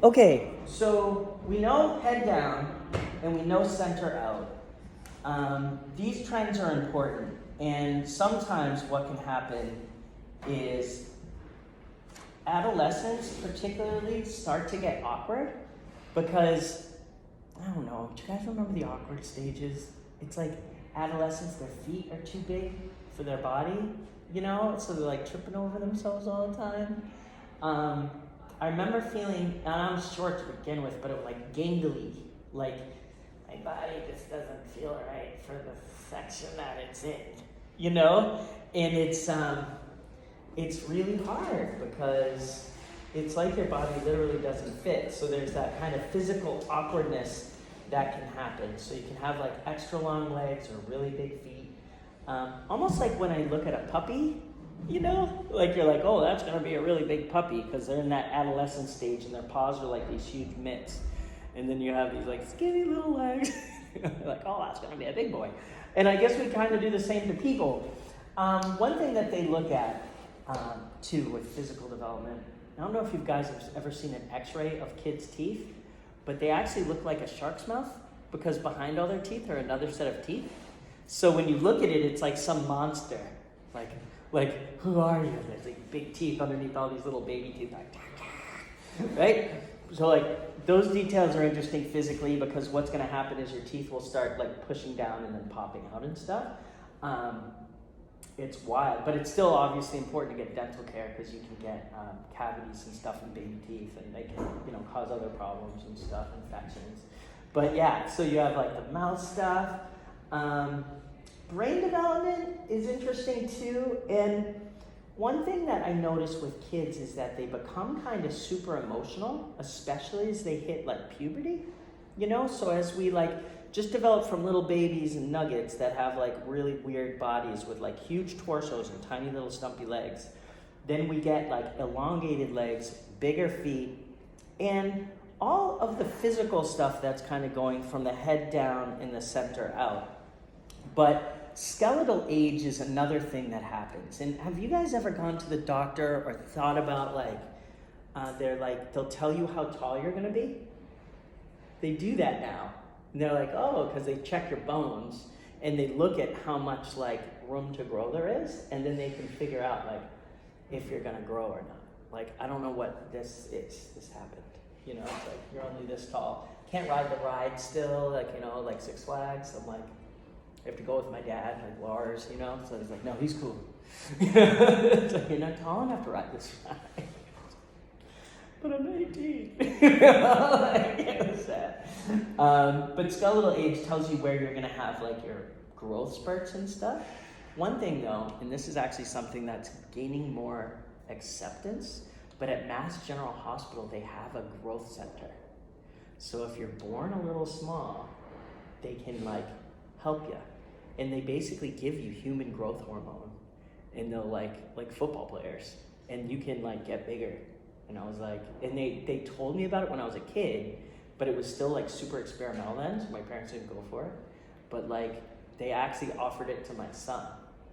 Okay, so we know head down and we know center out. These trends are important, and sometimes what can happen is adolescents particularly start to get awkward because, I don't know, do you guys remember the awkward stages? It's like adolescents, their feet are too big for their body, so they're like tripping over themselves all the time. I remember feeling, and I'm short to begin with, but it was like gangly, like my body just doesn't feel right for the section that it's in, and it's really hard because it's like your body literally doesn't fit. So there's that kind of physical awkwardness that can happen. So you can have like extra long legs or really big feet. Almost like when I look at a puppy, like you're like, oh, that's gonna be a really big puppy because they're in that adolescent stage and their paws are like these huge mitts. And then you have these like skinny little legs. Like, oh, that's gonna be a big boy. And I guess we kind of do the same to people. One thing that they look at too with physical development, I don't know if you guys have ever seen an x-ray of kids' teeth, but they actually look like a shark's mouth because behind all their teeth are another set of teeth. So when you look at it, it's like some monster. Like, who are you? There's like big teeth underneath all these little baby teeth, right? So like those details are interesting physically because what's going to happen is your teeth will start like pushing down and then popping out and stuff. It's wild, but it's still obviously important to get dental care because you can get cavities and stuff in baby teeth, and they can, cause other problems and stuff, infections. But yeah, so you have like the mouth stuff. Brain development is interesting too, and one thing that I notice with kids is that they become kind of super emotional, especially as they hit like puberty, so as we just develop from little babies and nuggets that have like really weird bodies with like huge torsos and tiny little stumpy legs, then we get like elongated legs, bigger feet, and all of the physical stuff that's kind of going from the head down and the center out. But skeletal age is another thing that happens. And have you guys ever gone to the doctor or thought about they'll tell you how tall you're gonna be? They do that now. And they're like, oh, because they check your bones and they look at how much room to grow there is, and then they can figure out if you're gonna grow or not. Like, I don't know what this is. This happened. It's like you're only this tall. Can't ride the ride still, like Six Flags. I'm like, I have to go with my dad, like Lars, So he's like, no, he's cool. It's like, you're not tall enough to ride this ride. But I'm 18. It's sad. But skeletal age tells you where you're gonna have your growth spurts and stuff. One thing though, and this is actually something that's gaining more acceptance, but at Mass General Hospital, they have a growth center. So if you're born a little small, they can help you. And they basically give you human growth hormone, and they'll like football players, and you can get bigger. And I was like, and they told me about it when I was a kid, but it was still super experimental then, so my parents didn't go for it. But they actually offered it to my son.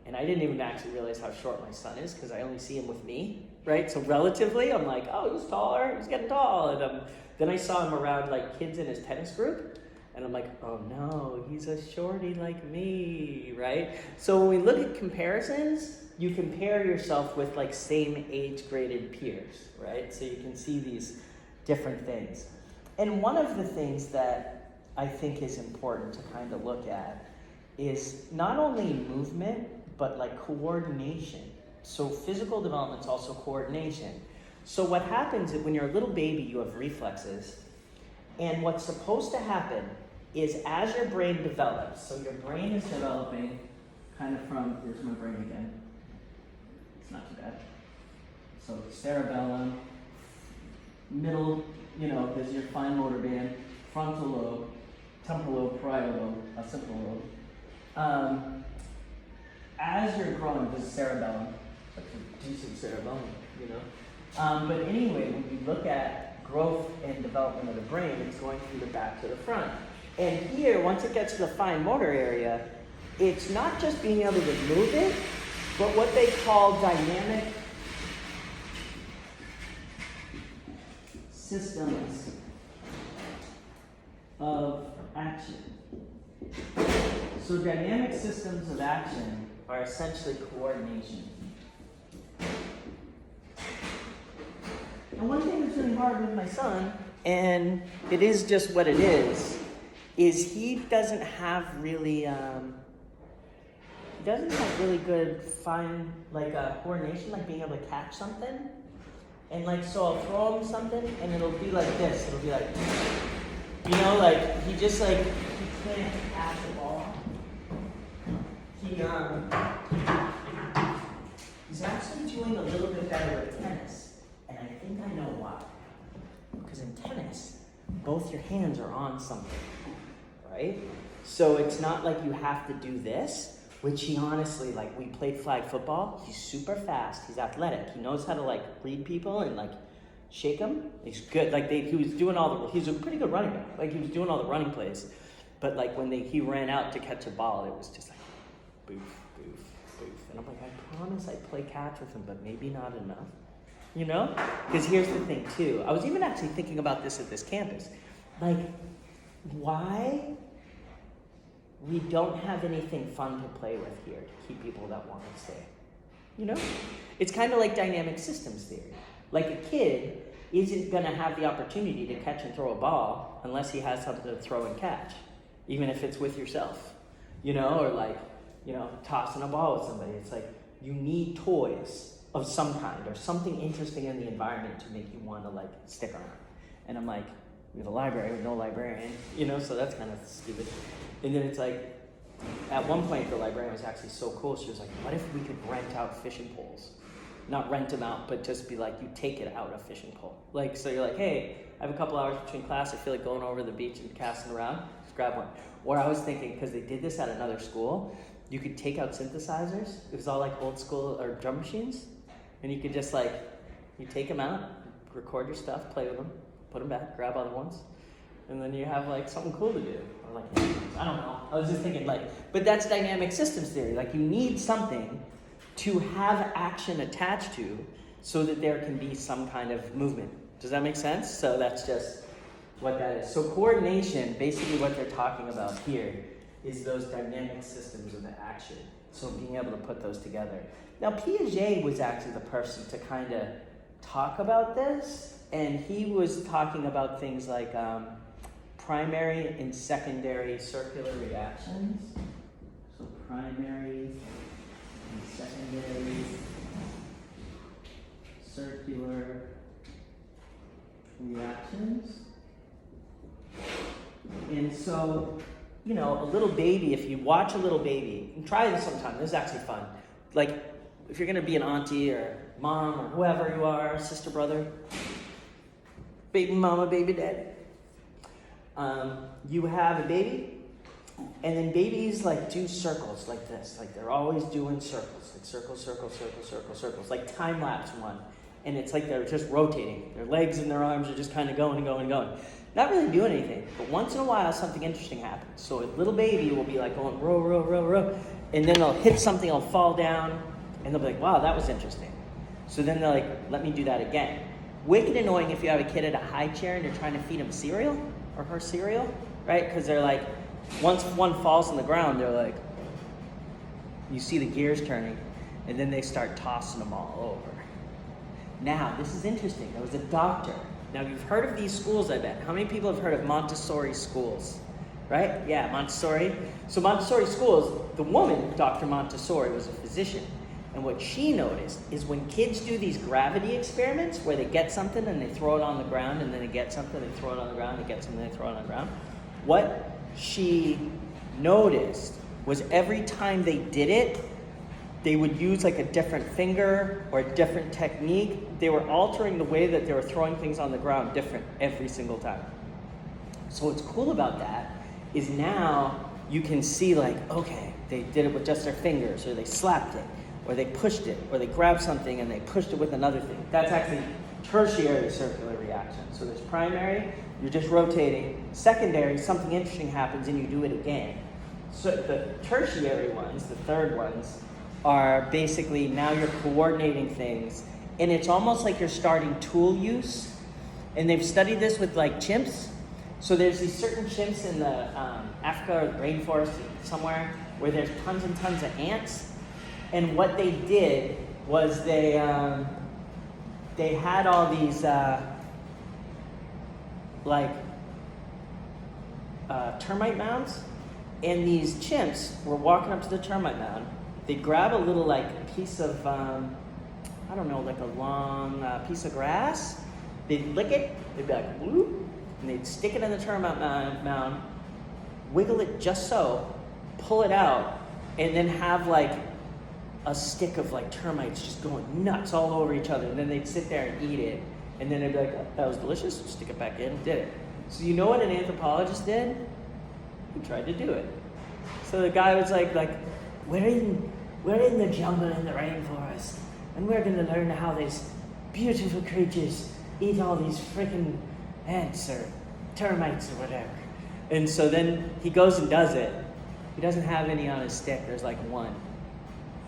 And I didn't even actually realize how short my son is because I only see him with me, right? So relatively, I'm like, oh, he's taller, he's getting tall. And then I saw him around kids in his tennis group. And I'm like, oh no, he's a shorty like me, right? So when we look at comparisons, you compare yourself with same age graded peers, right? So you can see these different things. And one of the things that I think is important to kind of look at is not only movement, but coordination. So physical development is also coordination. So what happens is when you're a little baby, you have reflexes. And what's supposed to happen is as your brain develops, so your brain is developing kind of from, here's my brain again. It's not too bad. So cerebellum, middle, there's your fine motor band, frontal lobe, temporal lobe, parietal lobe, occipital lobe. As you're growing, this is cerebellum. That's a decent cerebellum, But anyway, when you look at growth and development of the brain, it's going through the back to the front. And here, once it gets to the fine motor area, it's not just being able to move it, but what they call dynamic systems of action. So dynamic systems of action are essentially coordination. And one thing that's really hard with my son, and it is just what it is he doesn't have really, good coordination, like being able to catch something. And like, so I'll throw him something and it'll be like this. It'll be like, he just like, he can't catch the ball. He's actually doing a little bit better with tennis. And I think I know why. Because in tennis, both your hands are on something, right? So it's not like you have to do this, which he honestly, like, we played flag football. He's super fast. He's athletic. He knows how to, like, read people and, like, shake them. He's good. Like, he's a pretty good running back. Like, he was doing all the running plays. But, like, when he ran out to catch a ball, it was just like, boof, boof, boof. And I'm like, I promise I'd play catch with him, but maybe not enough. You know? Because here's the thing, too. I was even actually thinking about this at this campus. Like, why we don't have anything fun to play with here to keep people that want to stay. You know? It's kind of like dynamic systems theory. Like a kid isn't going to have the opportunity to catch and throw a ball unless he has something to throw and catch, even if it's with yourself. You know, or like, you know, tossing a ball with somebody. It's like you need toys of some kind or something interesting in the environment to make you want to like stick around. And I'm like, we have a library with no librarian, you know, so that's kind of stupid. And then it's like, at one point the librarian was actually so cool, she was like, what if we could rent out fishing poles? Not rent them out, but just be like, you take it out a fishing pole. Like, so you're like, hey, I have a couple hours between class, I feel like going over the beach and casting around, just grab one. Or I was thinking, because they did this at another school, you could take out synthesizers. It was all like old school or drum machines. And you could just like, you take them out, record your stuff, play with them, put them back, grab other ones. And then you have like something cool to do. Or like, I don't know. I was just thinking like, but that's dynamic systems theory. Like you need something to have action attached to so that there can be some kind of movement. Does that make sense? So that's just what that is. So coordination, basically what they're talking about here is those dynamic systems of the action. So being able to put those together. Now Piaget was actually the person to kind of talk about this, and he was talking about things like primary and secondary circular reactions. So primary and secondary circular reactions. And so, you know, a little baby, if you watch a little baby, and try this sometime, this is actually fun. Like, if you're gonna be an auntie or mom or whoever you are, sister, brother, baby mama, baby daddy, you have a baby, and then babies like do circles like this. Like they're always doing circles, like circles, circles, circles, circles, circles, like time lapse one. And it's like they're just rotating. Their legs and their arms are just kind of going and going and going. Not really doing anything, but once in a while something interesting happens. So a little baby will be like going row, row, row, row, and then they'll hit something, they'll fall down, and they'll be like, wow, that was interesting. So then they're like, let me do that again. Wicked annoying if you have a kid at a high chair and you're trying to feed him cereal, or her cereal, right? Because they're like, once one falls on the ground, they're like, you see the gears turning, and then they start tossing them all over. Now, this is interesting. There was a doctor. Now, you've heard of these schools, I bet. How many people have heard of Montessori schools? Right? Yeah, Montessori. So Montessori schools, the woman, Dr. Montessori, was a physician. And what she noticed is when kids do these gravity experiments where they get something and they throw it on the ground, and then they get something, they throw it on the ground, they get something, they throw it on the ground. What she noticed was every time they did it, they would use like a different finger or a different technique. They were altering the way that they were throwing things on the ground different every single time. So what's cool about that is now you can see like, okay, they did it with just their fingers, or they slapped it, or they pushed it, or they grabbed something and they pushed it with another thing. That's actually tertiary circular reaction. So there's primary, you're just rotating. Secondary, something interesting happens and you do it again. So the tertiary ones, the third ones, are basically now you're coordinating things, and it's almost like you're starting tool use And they've studied this with like chimps. So there's these certain chimps in the Africa or the rainforest somewhere where there's tons and tons of ants. And what they did was they had all these termite mounds, and these chimps were walking up to the termite mound. They'd grab a little like piece of, I don't know, like a long piece of grass. They'd lick it, they'd be like, whoop, and they'd stick it in the termite mound, wiggle it just so, pull it out, and then have like a stick of like termites just going nuts all over each other. And then they'd sit there and eat it. And then they'd be like, oh, that was delicious, stick it back in, did it. So you know what an anthropologist did? He tried to do it. So the guy was like, we're in the jungle in the rainforest, and we're gonna learn how these beautiful creatures eat all these freaking ants or termites or whatever. And so then he goes and does it. He doesn't have any on his stick, there's like one.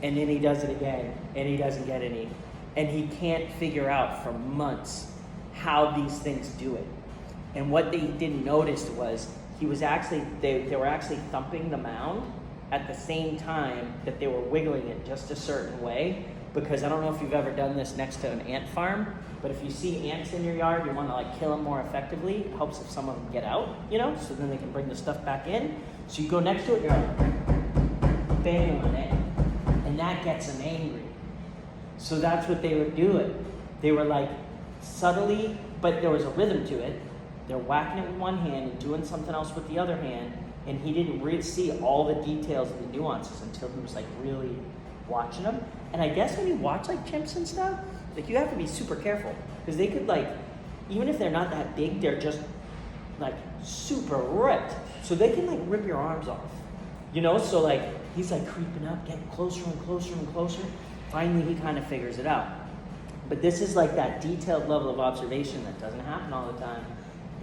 And then he does it again, and he doesn't get any. And he can't figure out for months how these things do it. And what they didn't notice was they were actually thumping the mound at the same time that they were wiggling it just a certain way. Because I don't know if you've ever done this next to an ant farm, but if you see ants in your yard, you want to like kill them more effectively. It helps if some of them get out, so then they can bring the stuff back in. So you go next to it, you're like, bang on it, and that gets them angry. So that's what they were doing. They were like subtly, but there was a rhythm to it. They're whacking it with one hand and doing something else with the other hand, and he didn't see all the details and the nuances until he was like really watching them. And I guess when you watch like chimps and stuff, like you have to be super careful because they could like, even if they're not that big, they're just like super ripped. So they can like rip your arms off, So like he's like creeping up, getting closer and closer and closer. Finally, he kind of figures it out. But this is like that detailed level of observation that doesn't happen all the time.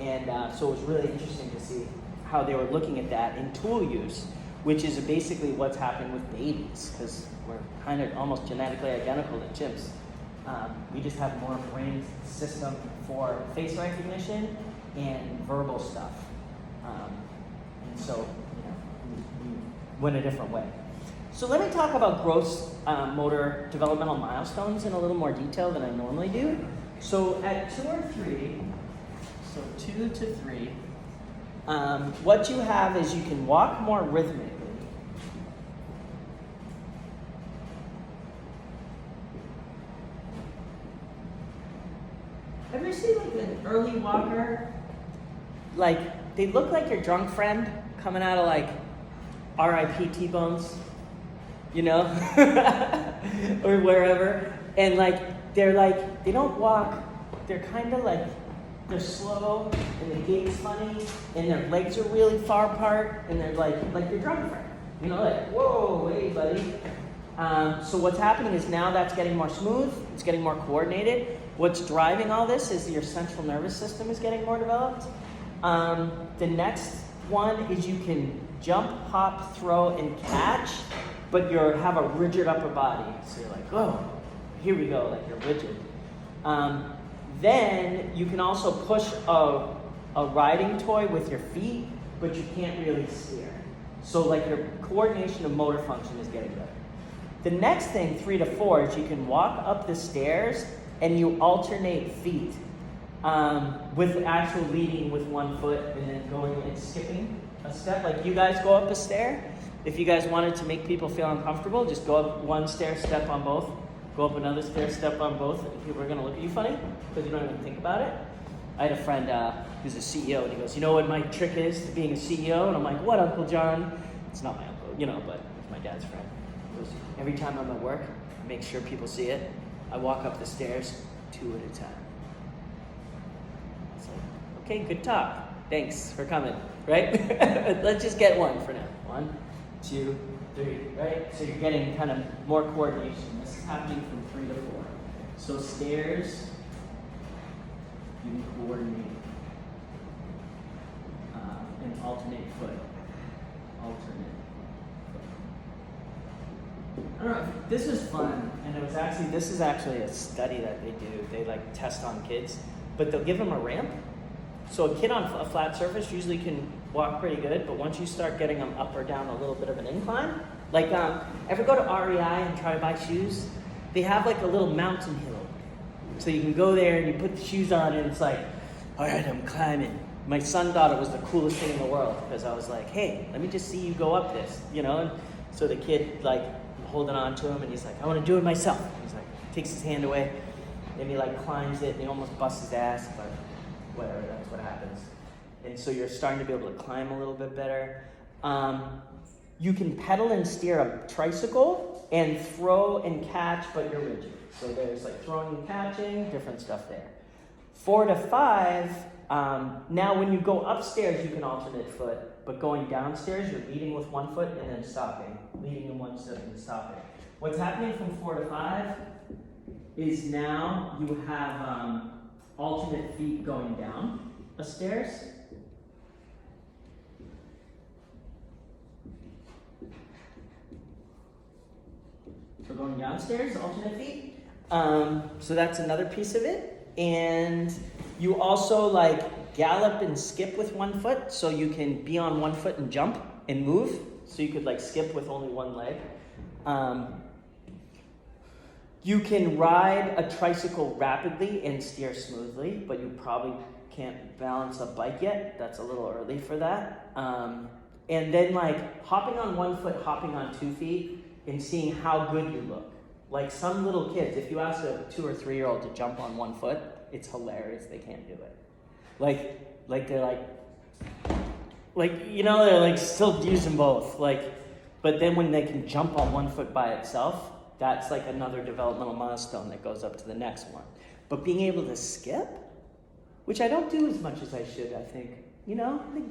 And so it was really interesting to see how they were looking at that in tool use, which is basically what's happening with babies, because we're kind of almost genetically identical to chimps. We just have more brain system for face recognition and verbal stuff. And so, we went a different way. So let me talk about gross motor developmental milestones in a little more detail than I normally do. So at 2 or 3, so 2 to 3, what you have is you can walk more rhythmically. Ever see like an early walker? Like they look like your drunk friend coming out of like R.I.P. T-Bones, or wherever. And like they don't walk. They're kind of like they're slow and the gait's funny and their legs are really far apart and they're like your drunk friend. Like whoa, hey buddy. So what's happening is now that's getting more smooth. It's getting more coordinated. What's driving all this is your central nervous system is getting more developed. The next one is you can jump, hop, throw, and catch, but you have a rigid upper body. So you're like, oh, here we go, like you're rigid. Then you can also push a riding toy with your feet, but you can't really steer. So like your coordination of motor function is getting better. The next thing, 3 to 4, is you can walk up the stairs and you alternate feet with actual leading with one foot and then going and skipping a step. Like you guys go up a stair. If you guys wanted to make people feel uncomfortable, just go up one stair, step on both. Go up another stair, step on both. And people are going to look at you funny because you don't even think about it. I had a friend who's a CEO, and he goes, you know what my trick is to being a CEO? And I'm like, what, Uncle John? It's not my uncle, but it's my dad's friend. He goes, every time I'm at work, I make sure people see it. I walk up the stairs 2 at a time. It's like, okay, good talk. Thanks for coming, right? Let's just get one for now. 1, 2, 3, right? So you're getting kind of more coordination. This is happening from 3 to 4. So stairs, you can coordinate and alternate foot. I don't know, this was fun, and this is actually a study that they do. They like test on kids. but they'll give them a ramp. So a kid on a flat surface usually can walk pretty good, but once you start getting them up or down a little bit of an incline, like ever go to REI and try to buy shoes? They have like a little mountain hill. So you can go there and you put the shoes on and it's like, all right, I'm climbing. My son thought it was the coolest thing in the world because I was like, hey, let me just see you go up this, you know? And so the kid, like, I'm holding on to him and he's like, I want to do it myself. And he's like, takes his hand away and he like climbs it and he almost busts his ass, but whatever, that's what happens. And so you're starting to be able to climb a little bit better. You can pedal and steer a tricycle and throw and catch, but you're rigid. So there's like throwing and catching, different stuff there. 4 to 5, now when you go upstairs, you can alternate foot, but going downstairs, you're leading with one foot and then stopping. Leading in one foot and stopping. What's happening from 4 to 5 is now you have alternate feet going down a stairs. So going downstairs, alternate feet. So that's another piece of it. And you also like gallop and skip with one foot, so you can be on one foot and jump and move. So you could like skip with only one leg. You can ride a tricycle rapidly and steer smoothly, but you probably can't balance a bike yet. That's a little early for that. And then like hopping on one foot, hopping on 2 feet, and seeing how good you look. Like some little kids, if you ask a 2 or 3-year-old to jump on one foot, it's hilarious. They can't do it. Like they're like you know, they're like still using both. Like, but then when they can jump on one foot by itself, that's like another developmental milestone that goes up to the next one. But being able to skip, which I don't do as much as I should, I think. You know, I think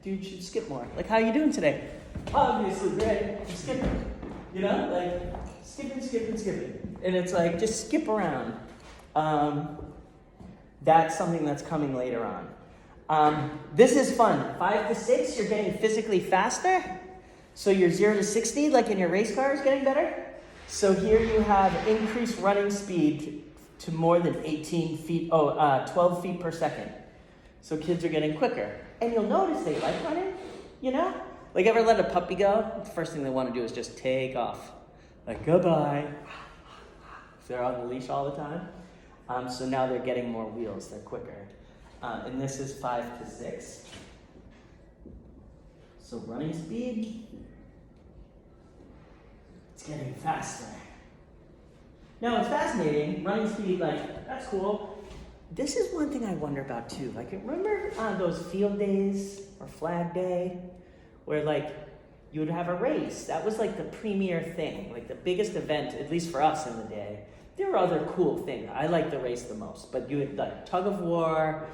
dude should skip more. Like, how you doing today? Obviously great. I'm skipping. You know, like skipping. And it's like, just skip around. That's something that's coming later on. This is fun. 5 to 6, you're getting physically faster. So your 0 to 60, like in your race car, is getting better. So here you have increased running speed to more than 12 feet per second. So kids are getting quicker. And you'll notice they like running, you know? Like, ever let a puppy go? The first thing they want to do is just take off. Like, goodbye. If they're on the leash all the time. So now they're getting more wheels. They're quicker. And this is 5 to 6. So running speed, it's getting faster. Now, it's fascinating. Running speed, like, that's cool. This is one thing I wonder about, too. Like, remember those field days or flag day? Where like you would have a race. That was like the premier thing, like the biggest event, at least for us in the day. There were other cool things. I liked the race the most, but you had like tug of war,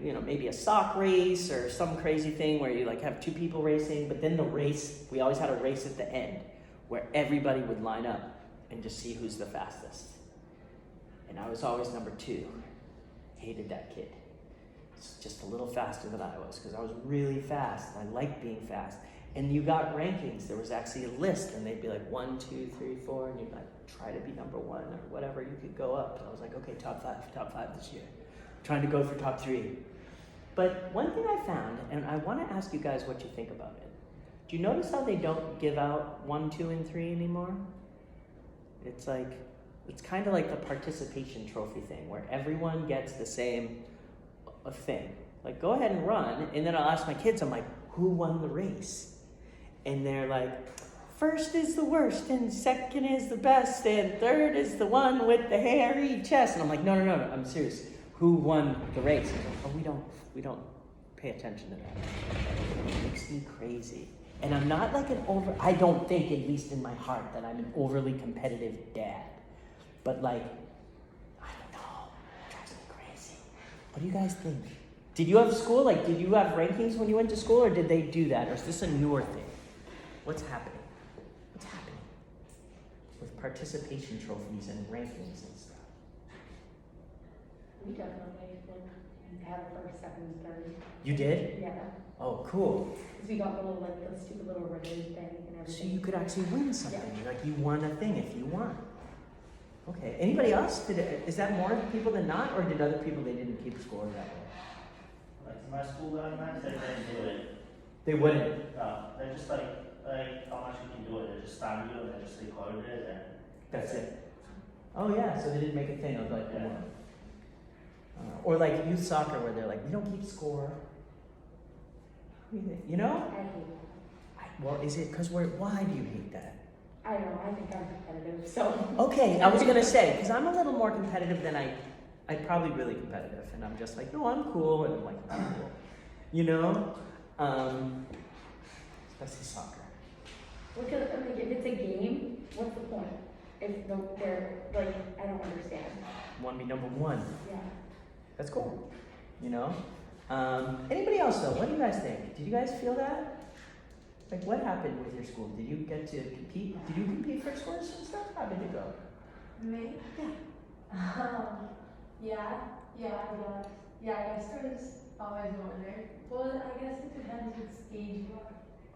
you know, maybe a sock race or some crazy thing where you like have 2 people racing, but then the race, we always had a race at the end where everybody would line up and just see who's the fastest. And I was always number 2. Hated that kid. Just a little faster than I was because I was really fast. I liked being fast. And you got rankings. There was actually a list, and they'd be like 1, 2, 3, 4, and you'd like try to be number 1 or whatever. You could go up. And I was like, okay, top 5 this year. Trying to go for top 3. But one thing I found, and I want to ask you guys what you think about it. Do you notice how they don't give out 1, 2, and 3 anymore? It's like, it's kind of like the participation trophy thing where everyone gets the same a thing. Like, go ahead and run, and then I'll ask my kids, I'm like, who won the race? And they're like, first is the worst, and second is the best, and third is the one with the hairy chest. And I'm like, no, I'm serious. Who won the race? And they're like, oh, we don't pay attention to that. It makes me crazy. And I'm not like I don't think, at least in my heart, that I'm an overly competitive dad. But like, what do you guys think? Did you have school? Like, did you have rankings when you went to school, or did they do that? Or is this a newer thing? What's happening? What's happening with participation trophies and rankings and stuff? We definitely had first, second, and third. You did? Yeah. Oh, cool. Because we got little, like, the stupid little ribbon thing and everything. So you could actually win something. Yeah. Like, you won a thing if you won. Okay. Anybody else? Is that more people than not, or did other people they didn't keep score that way? Like my school guidelines, they didn't do it. They wouldn't. They're just like how much you can do it. They just stamp you and they just record it and That's it. Oh yeah. So they didn't make a thing of like, Yeah. or like youth soccer where they're like, we don't keep score. You know? I hate that. Well, is it because why do you hate that? I don't know, I think I'm competitive, so. Okay, I was gonna say, because I'm a little more competitive than I'm probably really competitive, and I'm just like, no, I'm cool, and I'm like, I'm cool. You know? Especially soccer. Because, I mean, if it's a game, what's the point? If they're, like, I don't understand. Want to be number one. Yeah. That's cool. You know? Anybody else though? What do you guys think? Did you guys feel that? Like what happened with your school? Did you get to compete? Did you compete for scores and stuff? How did it go? Me? Yeah, I guess there was always one there. Well, I guess it depends what stage you are.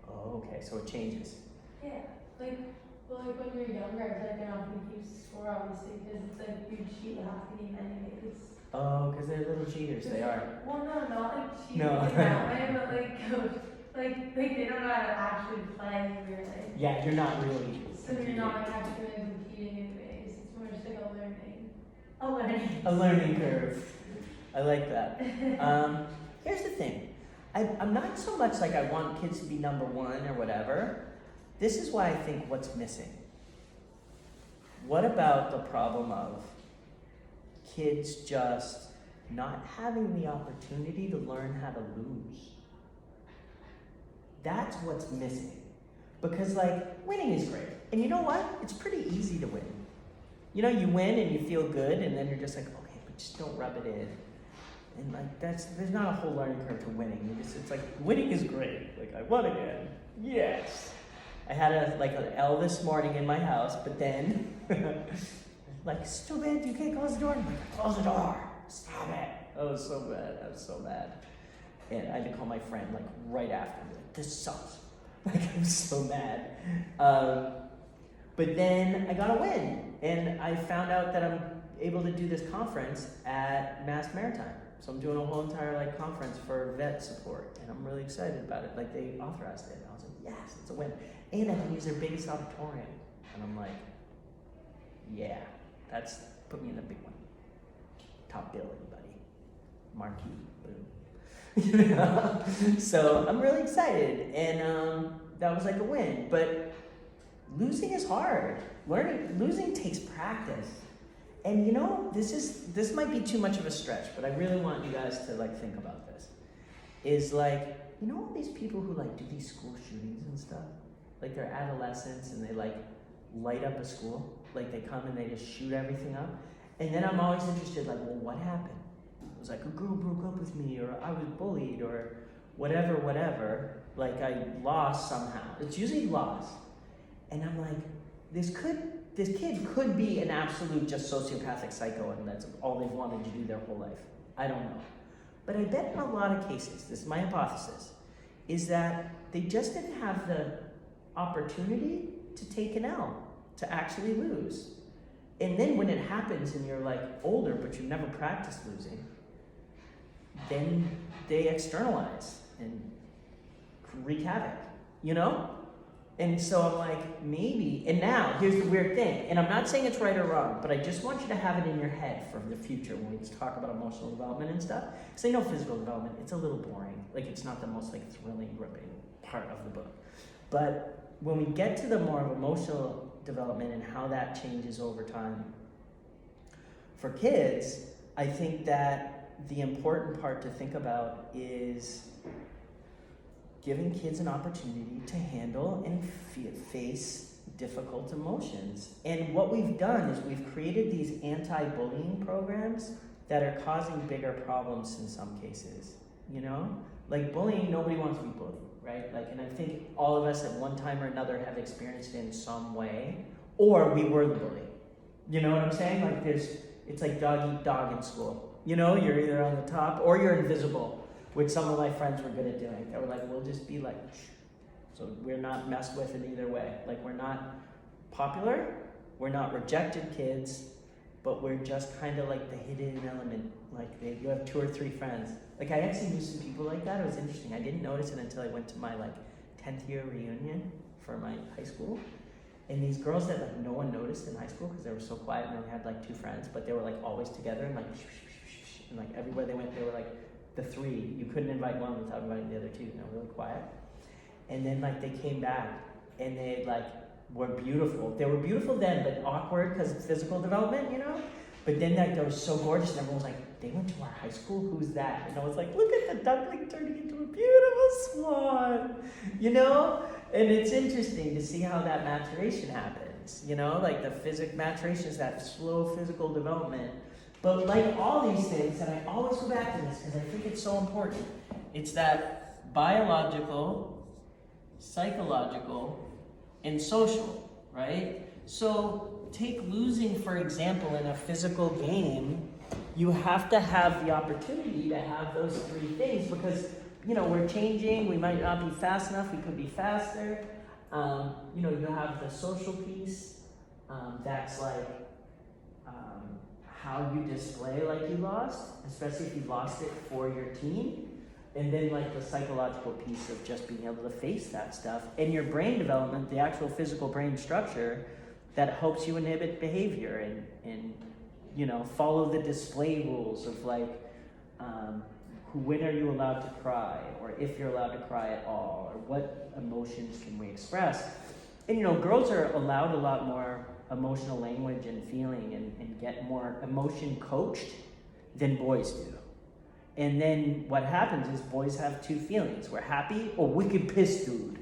Oh, okay, so it changes. Yeah, like when you're younger, it's like they're not gonna keep score obviously because it's like you cheat half the game anyways. Oh, because they're little cheaters, they are. Well, no, not like cheating No. in that way, but like they don't know how to actually play really. Yeah, you're not really So you're not actually competing anyways. It's more just like a learning. a learning curve. I like that. Here's the thing. I'm not so much like I want kids to be number one or whatever. This is why I think what's missing. What about the problem of kids just not having the opportunity to learn how to lose? That's what's missing. Because like winning is great. And you know what? It's pretty easy to win. You know, you win and you feel good and then you're just like, okay, but just don't rub it in. And like there's not a whole learning curve to winning. It's like winning is great. Like I won again. Yes. I had an L this morning in my house, but then like stupid, you can't close the door. I'm like, close the door. Stop it. I was so mad. I was so mad. And I had to call my friend like right after. Like, this sucks. Like I'm so mad. But then I got a win, and I found out that I'm able to do this conference at Mass Maritime. So I'm doing a whole entire like conference for vet support, and I'm really excited about it. Like they authorized it. And I was like, yes, it's a win. And I can use their biggest auditorium. And I'm like, yeah, that's put me in the big one. Top billing, buddy. Marquee, boom. So I'm really excited, and that was like a win. But losing is hard. Losing takes practice. And you know, this might be too much of a stretch, but I really want you guys to like think about this. Is like, you know all these people who like do these school shootings and stuff? Like they're adolescents and they like light up a school. Like they come and they just shoot everything up. And then I'm always interested, like, well, what happened? It was like a girl broke up with me, or I was bullied, or whatever. Like I lost somehow. It's usually lost. And I'm like, this kid could be an absolute just sociopathic psycho, and that's all they've wanted to do their whole life. I don't know. But I bet in a lot of cases, this is my hypothesis, is that they just didn't have the opportunity to take an L, to actually lose. And then when it happens and you're like older, but you've never practiced losing, then they externalize and wreak havoc, you know? And so I'm like, maybe, and now, here's the weird thing, and I'm not saying it's right or wrong, but I just want you to have it in your head for the future when we talk about emotional development and stuff. Because I know physical development, it's a little boring. Like, it's not the most, like, thrilling, gripping part of the book. But when we get to the more of emotional development and how that changes over time, for kids, I think that the important part to think about is giving kids an opportunity to handle and face difficult emotions. And what we've done is we've created these anti-bullying programs that are causing bigger problems in some cases, you know? Like bullying, nobody wants to be bullied, right? Like, and I think all of us at one time or another have experienced it in some way, or we were the bully. You know what I'm saying? Like it's like dog eat dog in school. You know, you're either on the top or you're invisible, which some of my friends were good at doing. They were like, we'll just be like, shh. So we're not messed with in either way. Like we're not popular, we're not rejected kids, but we're just kind of like the hidden element. Like you have 2 or 3 friends. Like I actually knew some people like that. It was interesting. I didn't notice it until I went to my like 10th year reunion for my high school. And these girls that like no one noticed in high school because they were so quiet and only had like 2 friends, but they were like always together and like and like everywhere they went, they were like the 3. You couldn't invite one without inviting the other 2. And they were really quiet. And then like they came back and they like were beautiful. They were beautiful then, but awkward because of physical development, you know? But then like they were so gorgeous and everyone was like, they went to our high school? Who's that? And I was like, look at the duckling turning into a beautiful swan, you know? And it's interesting to see how that maturation happens, you know? Like the maturation is that slow physical development. But like all these things, and I always go back to this because I think it's so important, it's that biological, psychological, and social, right? So take losing, for example, in a physical game. You have to have the opportunity to have those 3 things because, you know, we're changing. We might not be fast enough. We could be faster. You know, you have the social piece. That's like how you display like you lost, especially if you lost it for your team. And then like the psychological piece of just being able to face that stuff. And your brain development, the actual physical brain structure that helps you inhibit behavior and you know, follow the display rules of like, when are you allowed to cry, or if you're allowed to cry at all, or what emotions can we express. And you know, girls are allowed a lot more emotional language and feeling and get more emotion coached than boys do. And then what happens is boys have 2 feelings. We're happy or wicked pissed, dude.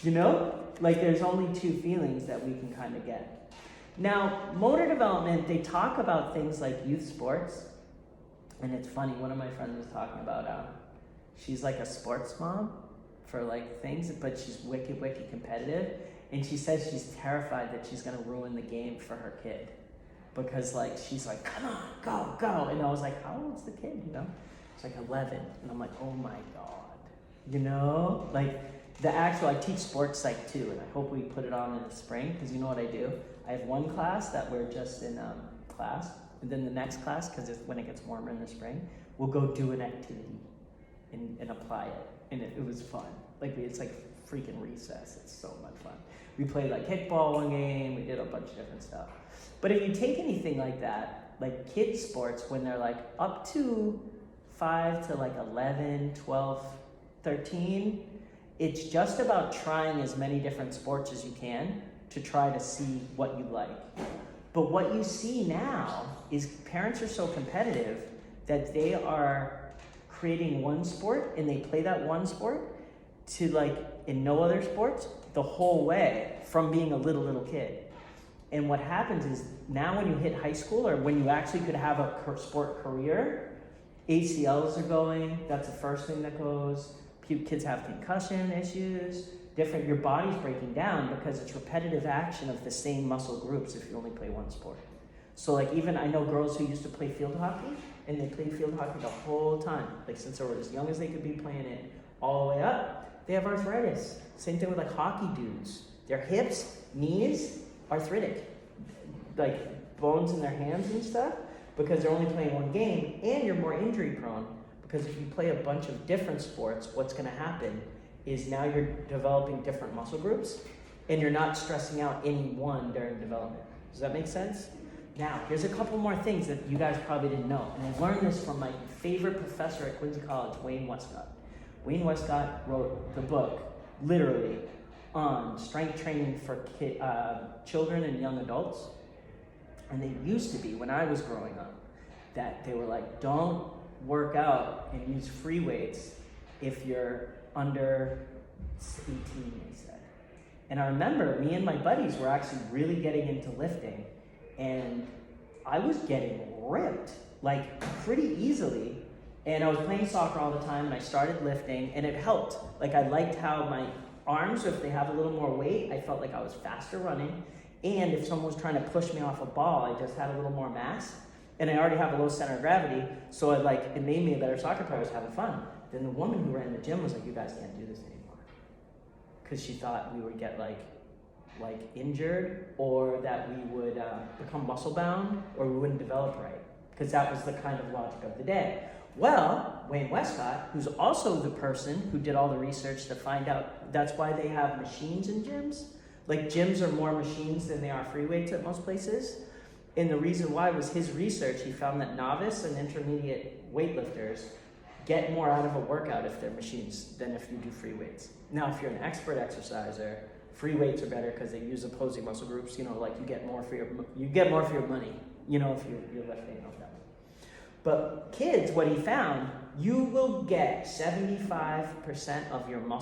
You know? Like there's only 2 feelings that we can kind of get. Now, motor development, they talk about things like youth sports. And it's funny, one of my friends was talking about, she's like a sports mom for like things, but she's wicked competitive. And she says she's terrified that she's gonna ruin the game for her kid. Because like, she's like, come on, go. And I was like, how old's the kid, you know? It's like 11. And I'm like, oh my God. You know? Like I teach sports psych too, and I hope we put it on in the spring, because you know what I do? I have one class that we're just in class, and then the next class, because when it gets warmer in the spring, we'll go do an activity and apply it. And it was fun. Like it's like freaking recess. It's so much fun. We played like kickball one game, we did a bunch of different stuff. But if you take anything like that, like kids sports, when they're like up to 5 to like 11, 12, 13, it's just about trying as many different sports as you can to try to see what you like. But what you see now is parents are so competitive that they are creating one sport and they play that one sport to like in no other sports the whole way from being a little kid. And what happens is now when you hit high school or when you actually could have a sport career, ACLs are going, that's the first thing that goes. Kids have concussion issues, your body's breaking down because it's repetitive action of the same muscle groups if you only play one sport. So like even I know girls who used to play field hockey and they played field hockey the whole time, like since they were as young as they could be playing it all the way up, they have arthritis. Same thing with like hockey dudes. Their hips, knees, arthritic, like bones in their hands and stuff, because they're only playing one game, and you're more injury prone, because if you play a bunch of different sports, what's gonna happen is now you're developing different muscle groups, and you're not stressing out any one during development. Does that make sense? Now, here's a couple more things that you guys probably didn't know, and I learned this from my favorite professor at Quincy College, Wayne Westcott. Wayne Westcott wrote the book, literally, on strength training for children and young adults. And it used to be, when I was growing up, that they were like, don't work out and use free weights if you're under 18, they said. And I remember me and my buddies were actually really getting into lifting, and I was getting ripped, like pretty easily. And I was playing soccer all the time, and I started lifting, and it helped. Like I liked how my arms, if they have a little more weight, I felt like I was faster running. And if someone was trying to push me off a ball, I just had a little more mass. And I already have a low center of gravity, so it made me a better soccer player. I was having fun. Then the woman who ran the gym was like, you guys can't do this anymore. Because she thought we would get like like injured, or that we would become muscle bound, or we wouldn't develop right, because that was the kind of logic of the day. Well, Wayne Westcott, who's also the person who did all the research to find out that's why they have machines in gyms. Like gyms are more machines than they are free weights at most places. And the reason why was his research. He found that novice and intermediate weightlifters get more out of a workout if they're machines than if you do free weights. Now, if you're an expert exerciser, free weights are better because they use opposing muscle groups. You know, like you get more for your money. You know, if you're lifting off that. But kids, what he found, you will get 75% of your muscle